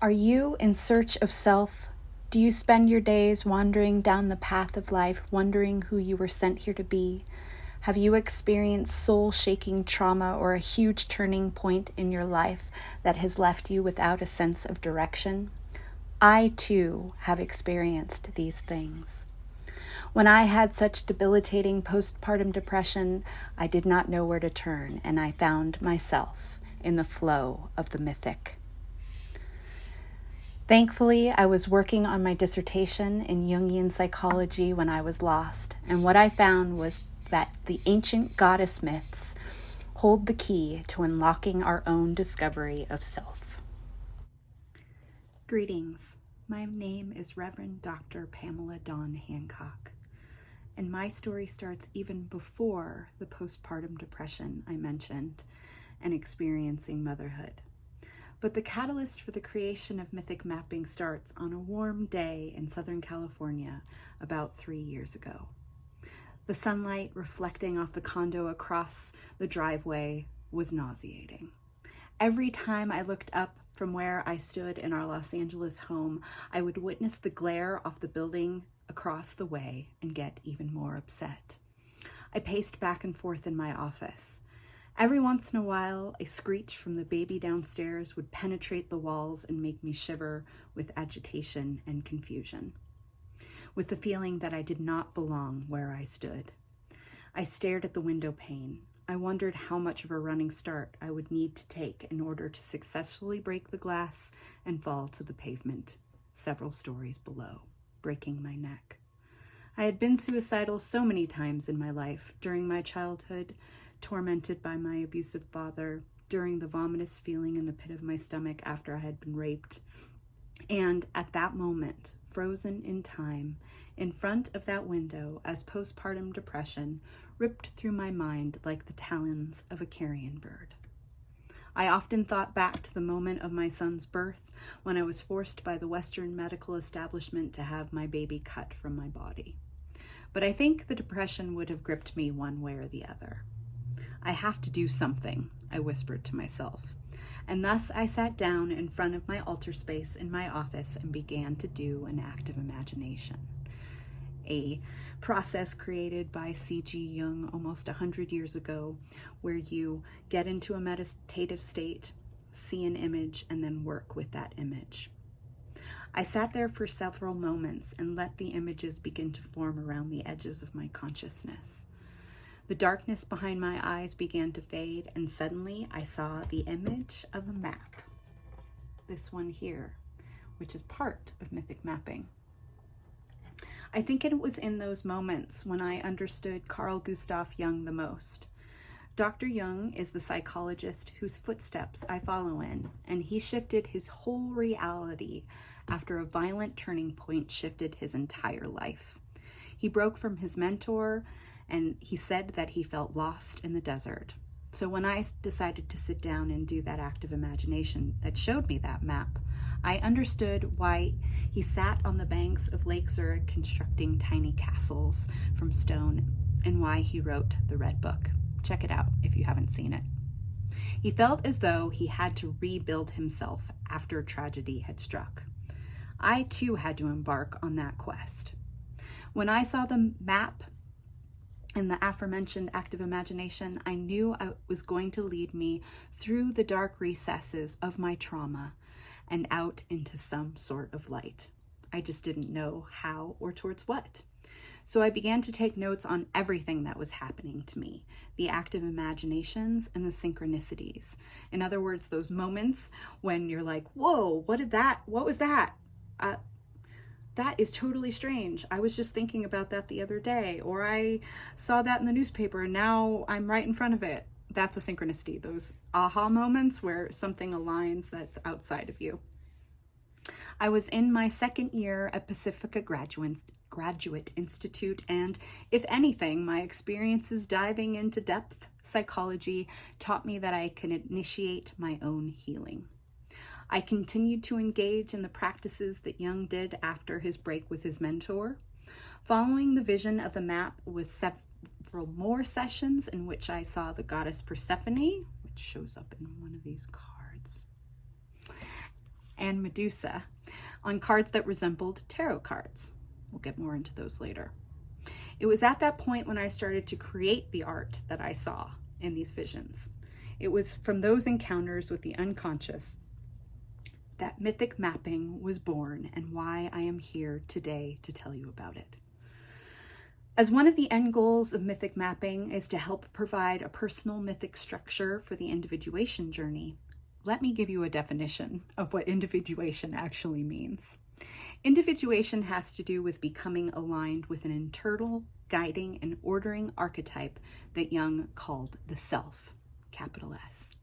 Are you in search of self? Do you spend your days wandering down the path of life, wondering who you were sent here to be? Have you experienced soul-shaking trauma or a huge turning point in your life that has left you without a sense of direction? I, too, have experienced these things. When I had such debilitating postpartum depression, I did not know where to turn, and I found myself in the flow of the mythic. Thankfully, I was working on my dissertation in Jungian psychology when I was lost, and what I found was that the ancient goddess myths hold the key to unlocking our own discovery of self. Greetings. My name is Reverend Dr. Pamela Dawn Hancock, and my story starts even before the postpartum depression I mentioned and experiencing motherhood. But the catalyst for the creation of Mythic Mapping starts on a warm day in Southern California about 3 years ago. The sunlight reflecting off the condo across the driveway was nauseating. Every time I looked up from where I stood in our Los Angeles home, I would witness the glare off the building across the way and get even more upset. I paced back and forth in my office. Every once in a while, a screech from the baby downstairs would penetrate the walls and make me shiver with agitation and confusion, with the feeling that I did not belong where I stood. I stared at the window pane. I wondered how much of a running start I would need to take in order to successfully break the glass and fall to the pavement several stories below, breaking my neck. I had been suicidal so many times in my life, during my childhood, tormented by my abusive father, during the vomitous feeling in the pit of my stomach after I had been raped. And at that moment, frozen in time, in front of that window, as postpartum depression ripped through my mind like the talons of a carrion bird. I often thought back to the moment of my son's birth, when I was forced by the Western medical establishment to have my baby cut from my body. But I think the depression would have gripped me one way or the other. I have to do something, I whispered to myself. And thus I sat down in front of my altar space in my office and began to do an active imagination, a process created by C.G. Jung almost 100 years ago, where you get into a meditative state, see an image, and then work with that image. I sat there for several moments and let the images begin to form around the edges of my consciousness. The darkness behind my eyes began to fade, and suddenly I saw the image of a map. This one here, which is part of Mythic Mapping. I think it was in those moments when I understood Carl Gustav Jung the most. Dr. Jung is the psychologist whose footsteps I follow in, and he shifted his whole reality after a violent turning point shifted his entire life. He broke from his mentor, and he said that he felt lost in the desert. So when I decided to sit down and do that active imagination that showed me that map, I understood why he sat on the banks of Lake Zurich constructing tiny castles from stone, and why he wrote the Red Book. Check it out if you haven't seen it. He felt as though he had to rebuild himself after tragedy had struck. I too had to embark on that quest. When I saw the map in the aforementioned active imagination, I knew it was going to lead me through the dark recesses of my trauma and out into some sort of light. I just didn't know how or towards what. So I began to take notes on everything that was happening to me, the active imaginations and the synchronicities. In other words, those moments when you're like, whoa, what was that? That is totally strange. I was just thinking about that the other day, or I saw that in the newspaper and now I'm right in front of it. That's a synchronicity, those aha moments where something aligns that's outside of you. I was in my second year at Pacifica Graduate Institute, and if anything, my experiences diving into depth psychology taught me that I can initiate my own healing. I continued to engage in the practices that Jung did after his break with his mentor. Following the vision of the map was several more sessions in which I saw the goddess Persephone, which shows up in one of these cards, and Medusa on cards that resembled tarot cards. We'll get more into those later. It was at that point when I started to create the art that I saw in these visions. It was from those encounters with the unconscious that mythic mapping was born, and why I am here today to tell you about it. As one of the end goals of mythic mapping is to help provide a personal mythic structure for the individuation journey, let me give you a definition of what individuation actually means. Individuation has to do with becoming aligned with an internal, guiding, and ordering archetype that Jung called the self, capital S.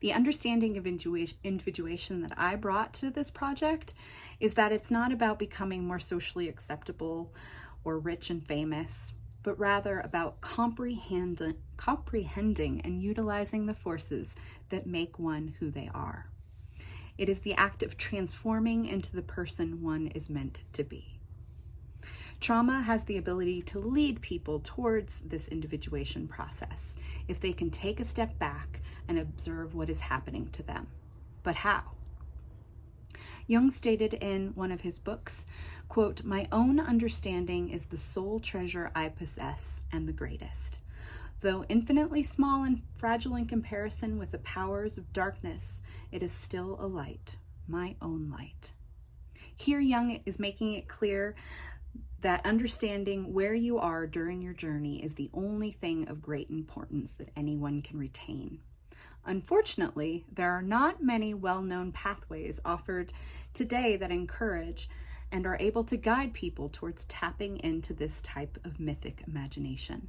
The understanding of individuation that I brought to this project is that it's not about becoming more socially acceptable or rich and famous, but rather about comprehending and utilizing the forces that make one who they are. It is the act of transforming into the person one is meant to be. Trauma has the ability to lead people towards this individuation process if they can take a step back and observe what is happening to them. But how? Jung stated in one of his books, quote, "My own understanding is the sole treasure I possess and the greatest. Though infinitely small and fragile in comparison with the powers of darkness, it is still a light, my own light." Here Jung is making it clear that understanding where you are during your journey is the only thing of great importance that anyone can retain. Unfortunately, there are not many well-known pathways offered today that encourage and are able to guide people towards tapping into this type of mythic imagination.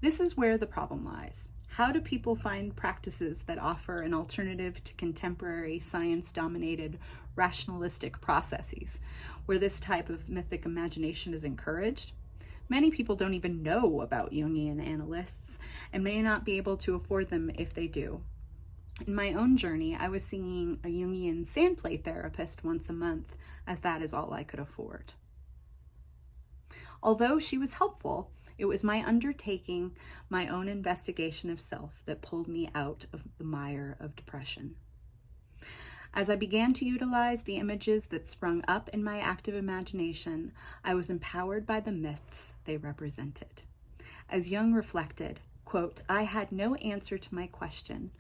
This is where the problem lies. How do people find practices that offer an alternative to contemporary science-dominated rationalistic processes, where this type of mythic imagination is encouraged? Many people don't even know about Jungian analysts and may not be able to afford them if they do. In my own journey, I was seeing a Jungian sandplay therapist once a month, as that is all I could afford. Although she was helpful, it was my undertaking my own investigation of self that pulled me out of the mire of depression. As I began to utilize the images that sprung up in my active imagination, I was empowered by the myths they represented. As Jung reflected, quote, "I had no answer to my question,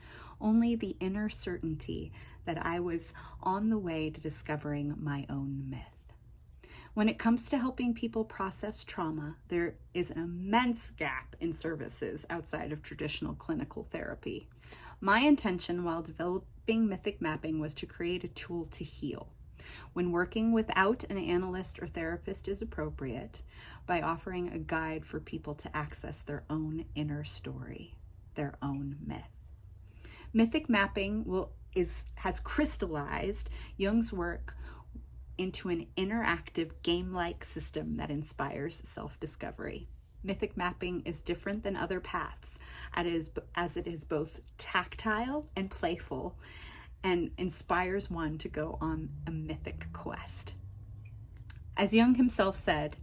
only the inner certainty that I was on the way to discovering my own myth." When it comes to helping people process trauma, there is an immense gap in services outside of traditional clinical therapy. My intention while developing mythic mapping was to create a tool to heal, when working without an analyst or therapist is appropriate, by offering a guide for people to access their own inner story, their own myth. Mythic mapping has crystallized Jung's work into an interactive game-like system that inspires self-discovery. Mythic mapping is different than other paths, as it is both tactile and playful, and inspires one to go on a mythic quest. As Jung himself said,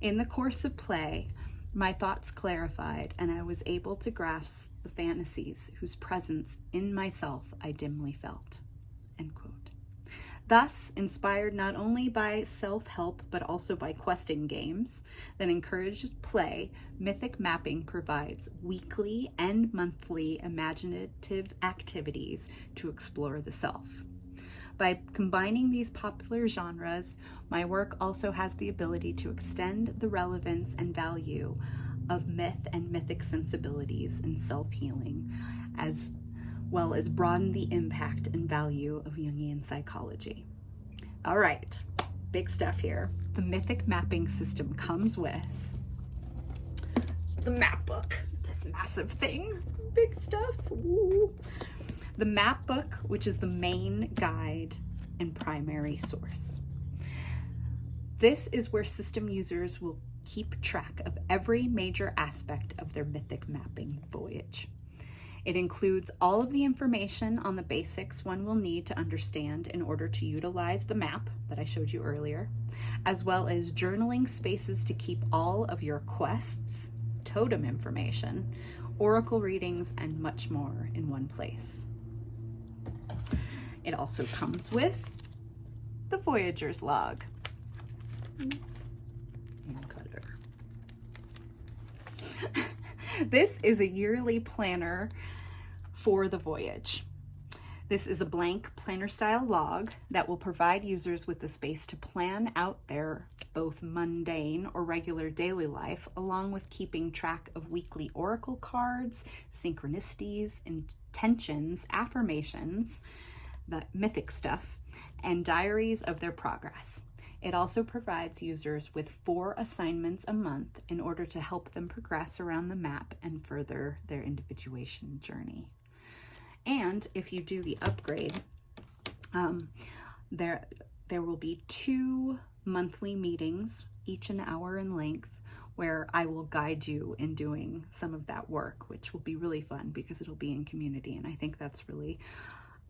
"In the course of play, my thoughts clarified, and I was able to grasp the fantasies whose presence in myself I dimly felt." End quote. Thus, inspired not only by self-help but also by questing games that encourage play, mythic mapping provides weekly and monthly imaginative activities to explore the self. By combining these popular genres, my work also has the ability to extend the relevance and value of myth and mythic sensibilities in self-healing, as well as broaden the impact and value of Jungian psychology. All right, big stuff here. The mythic mapping system comes with the map book, this massive thing, big stuff. Ooh. The map book, which is the main guide and primary source. This is where system users will keep track of every major aspect of their mythic mapping voyage. It includes all of the information on the basics one will need to understand in order to utilize the map that I showed you earlier, as well as journaling spaces to keep all of your quests, totem information, oracle readings, and much more in one place. It also comes with the Voyager's log. And cutter. This is a yearly planner for the voyage. This is a blank planner-style log that will provide users with the space to plan out their both mundane or regular daily life, along with keeping track of weekly oracle cards, synchronicities, intentions, affirmations, the mythic stuff, and diaries of their progress. It also provides users with 4 assignments a month in order to help them progress around the map and further their individuation journey. And if you do the upgrade, there will be 2 monthly meetings, each an hour in length, where I will guide you in doing some of that work, which will be really fun because it'll be in community. And I think that's really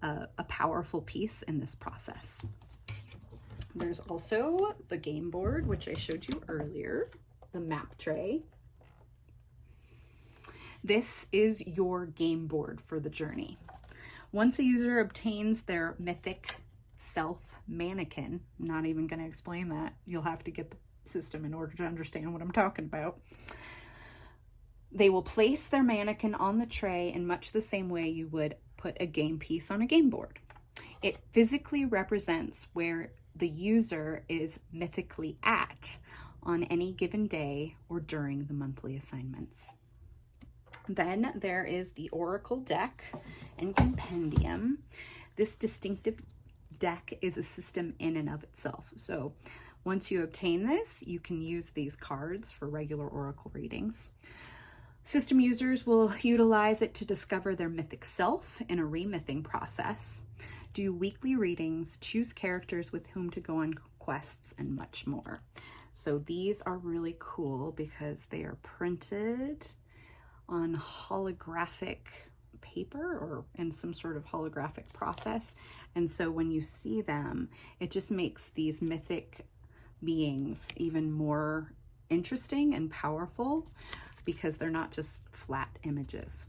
a powerful piece in this process. There's also the game board, which I showed you earlier, the map tray. This is your game board for the journey. Once a user obtains their mythic self mannequin, I'm not even going to explain that. You'll have to get the system in order to understand what I'm talking about. They will place their mannequin on the tray in much the same way you would put a game piece on a game board. It physically represents where the user is mythically at on any given day or during the monthly assignments. Then there is the Oracle deck and compendium. This distinctive deck is a system in and of itself. So once you obtain this, you can use these cards for regular Oracle readings. System users will utilize it to discover their mythic self in a remything process, do weekly readings, choose characters with whom to go on quests, and much more. So these are really cool because they are printed on holographic paper or in some sort of holographic process. And so when you see them, it just makes these mythic beings even more interesting and powerful because they're not just flat images.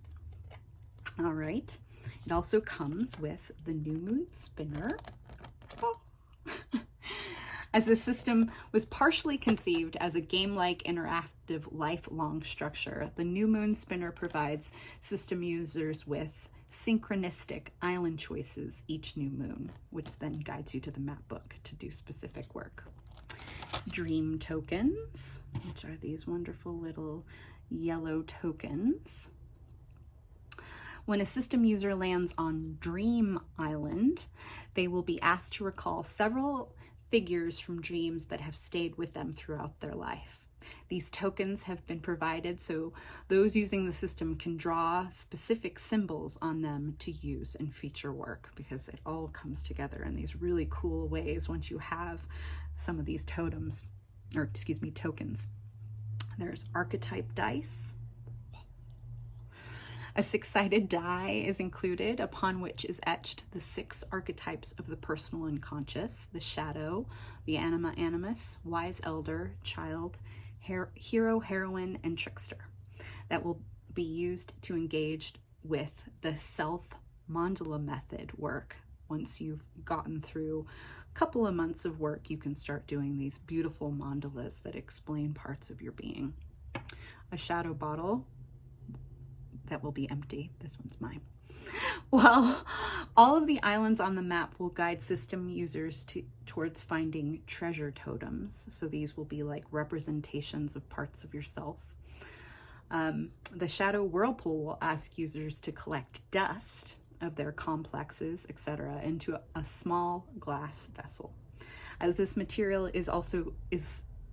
All right. It also comes with the New Moon Spinner. As the system was partially conceived as a game-like interactive lifelong structure, the New Moon Spinner provides system users with synchronistic island choices each new moon, which then guides you to the map book to do specific work. Dream tokens, which are these wonderful little yellow tokens. When a system user lands on Dream Island, they will be asked to recall several figures from dreams that have stayed with them throughout their life. These tokens have been provided so those using the system can draw specific symbols on them to use in future work, because it all comes together in these really cool ways once you have some of these tokens. There's archetype dice. A 6-sided die is included, upon which is etched the 6 archetypes of the personal unconscious: the shadow, the anima animus, wise elder, child, hero, heroine, and trickster, that will be used to engage with the self-mandala method work. Once you've gotten through a couple of months of work, you can start doing these beautiful mandalas that explain parts of your being. A shadow bottle that will be empty. This one's mine. Well, all of the islands on the map will guide system users towards finding treasure totems. So these will be like representations of parts of yourself. The Shadow Whirlpool will ask users to collect dust of their complexes, etc., into a small glass vessel. As this material is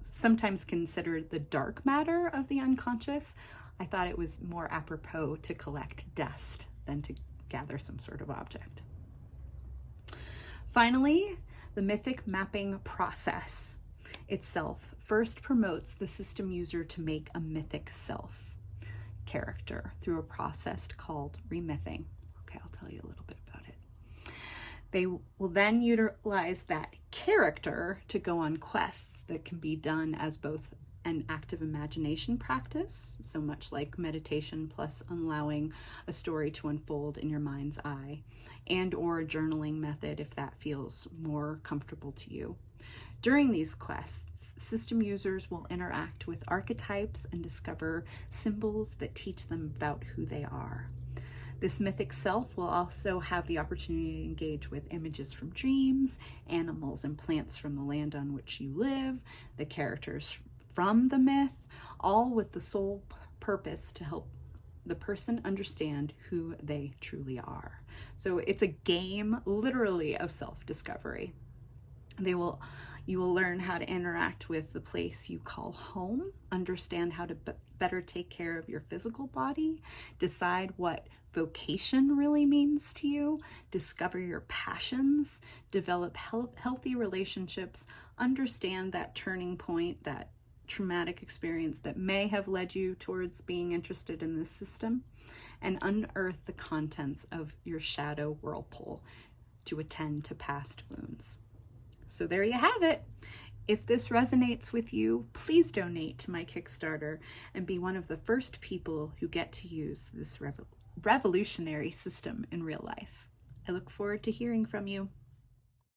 sometimes considered the dark matter of the unconscious, I thought it was more apropos to collect dust than to gather some sort of object. Finally, the Mythic Mapping process itself first promotes the system user to make a mythic self character through a process called remything. Okay, I'll tell you a little bit about it. They will then utilize that character to go on quests that can be done as both an active imagination practice, so much like meditation plus allowing a story to unfold in your mind's eye, and or a journaling method if that feels more comfortable to you. During these quests, system users will interact with archetypes and discover symbols that teach them about who they are. This mythic self will also have the opportunity to engage with images from dreams, animals and plants from the land on which you live, the characters from the myth, all with the sole purpose to help the person understand who they truly are. So it's a game, literally, of self-discovery. You will learn how to interact with the place you call home, understand how to better take care of your physical body, decide what vocation really means to you, discover your passions, develop healthy relationships, understand that turning point, that traumatic experience that may have led you towards being interested in this system, and unearth the contents of your shadow whirlpool to attend to past wounds. So there you have it. If this resonates with you, please donate to my Kickstarter and be one of the first people who get to use this revolutionary system in real life. I look forward to hearing from you.